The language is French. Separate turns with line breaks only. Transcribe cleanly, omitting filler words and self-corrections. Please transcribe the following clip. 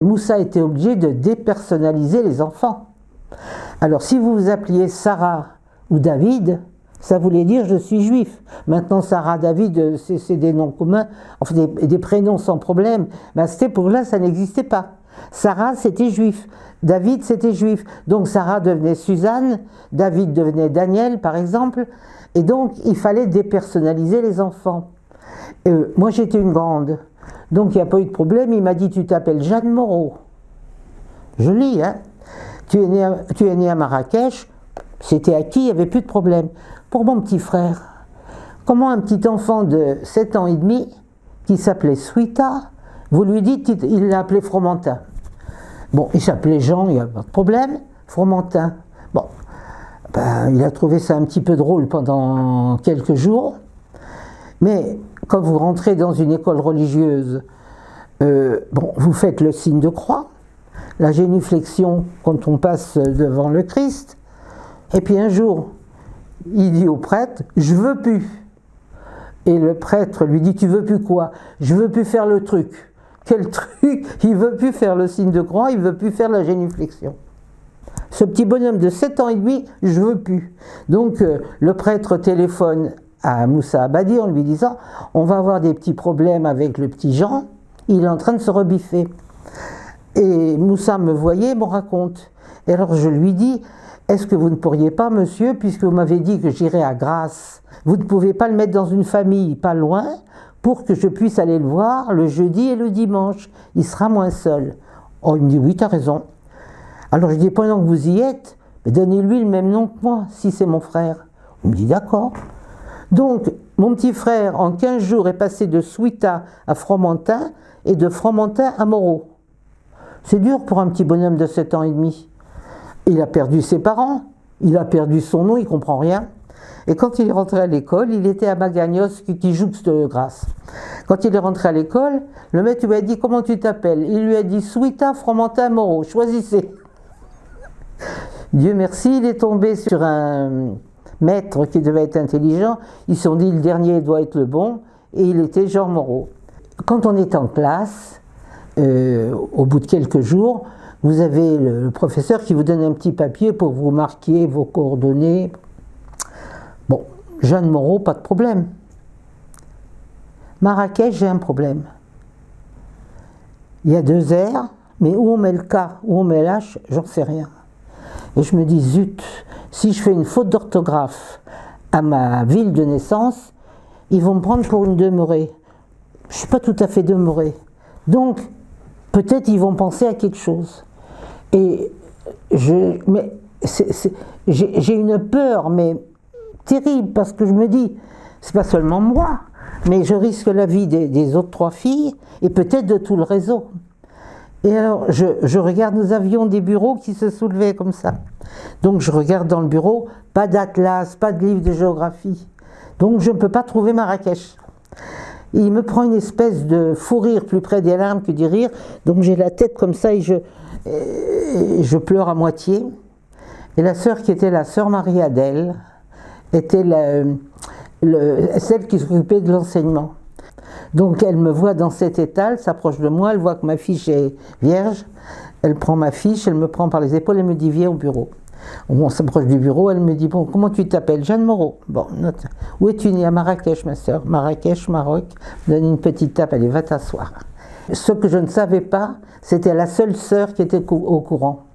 Moussa était obligé de dépersonnaliser les enfants. Alors si vous vous appeliez Sarah ou David, ça voulait dire je suis juif. Maintenant Sarah, David, c'est des noms communs, enfin des prénoms sans problème. Mais à cette époque-là, ça n'existait pas. Sarah, c'était juif. David, c'était juif. Donc Sarah devenait Suzanne, David devenait Daniel, par exemple. Et donc, il fallait dépersonnaliser les enfants. Moi, j'étais une grande. Donc, il n'y a pas eu de problème. Il m'a dit, tu t'appelles Jeanne Moreau. Joli, hein? Tu es né à Marrakech. C'était acquis, il n'y avait plus de problème. Pour mon petit frère, comment un petit enfant de 7 ans et demi, qui s'appelait Suita, vous lui dites, il l'a appelé Fromentin. Bon, il s'appelait Jean, il n'y a pas de problème. Fromentin. Bon, ben, il a trouvé ça un petit peu drôle pendant quelques jours. Mais quand vous rentrez dans une école religieuse, bon, vous faites le signe de croix, la génuflexion quand on passe devant le Christ. Et puis un jour, il dit au prêtre, je veux plus. Et le prêtre lui dit, tu veux plus quoi? Je veux plus faire le truc. Quel truc? Il veut plus faire le signe de croix, il veut plus faire la génuflexion. Ce petit bonhomme de 7 ans et demi, je veux plus. Donc le prêtre téléphone à Moussa Abadi en lui disant, on va avoir des petits problèmes avec le petit Jean, il est en train de se rebiffer. Et Moussa me voyait, me raconte. Et alors je lui dis, est-ce que vous ne pourriez pas, monsieur, puisque vous m'avez dit que j'irais à Grasse, vous ne pouvez pas le mettre dans une famille pas loin pour que je puisse aller le voir le jeudi et le dimanche, il sera moins seul. Oh, il me dit, oui, tu as raison. Alors je dis, pendant que vous y êtes, donnez-lui le même nom que moi, si c'est mon frère. Il me dit, d'accord. Donc, mon petit frère, en 15 jours, est passé de Suita à Fromentin et de Fromentin à Moreau. C'est dur pour un petit bonhomme de 7 ans et demi. Il a perdu ses parents, il a perdu son nom, il ne comprend rien. Et quand il est rentré à l'école, il était à Magagnos qui jouxte Grasse. Quand il est rentré à l'école, le maître lui a dit, comment tu t'appelles? Il lui a dit, Suita, Fromentin, Moreau, choisissez. Dieu merci, il est tombé sur un maître qui devait être intelligent. Ils se sont dit, le dernier doit être le bon, et il était Jean Moreau. Quand on est en classe, au bout de quelques jours, vous avez le professeur qui vous donne un petit papier pour vous marquer vos coordonnées. Bon, Jeanne Moreau, pas de problème. Marrakech, j'ai un problème. Il y a 2 R, mais où on met le K, où on met l'H, j'en sais rien. Et je me dis, zut, si je fais une faute d'orthographe à ma ville de naissance, ils vont me prendre pour une demeurée. Je ne suis pas tout à fait demeurée. Donc, peut-être ils vont penser à quelque chose. Et j'ai une peur, mais terrible, parce que je me dis, c'est pas seulement moi, mais je risque la vie des autres 3 filles, et peut-être de tout le réseau. Et alors, je regarde, nous avions des bureaux qui se soulevaient comme ça. Donc je regarde dans le bureau, pas d'atlas, pas de livre de géographie. Donc je ne peux pas trouver Marrakech. Et il me prend une espèce de fou rire plus près des larmes que du rire. Donc j'ai la tête comme ça et je pleure à moitié. Et la sœur qui était la sœur Marie-Adèle était celle qui s'occupait de l'enseignement. Donc elle me voit dans cet état, elle s'approche de moi, elle voit que ma fiche est vierge, elle prend ma fiche, elle me prend par les épaules, elle me dit viens au bureau. On s'approche du bureau, elle me dit bon, comment tu t'appelles? Jeanne Moreau. Bon, note. Où es-tu née? À Marrakech, ma sœur. Marrakech, Maroc. Me donne une petite tape, allez, va t'asseoir. Ce que je ne savais pas, c'était la seule sœur qui était au courant.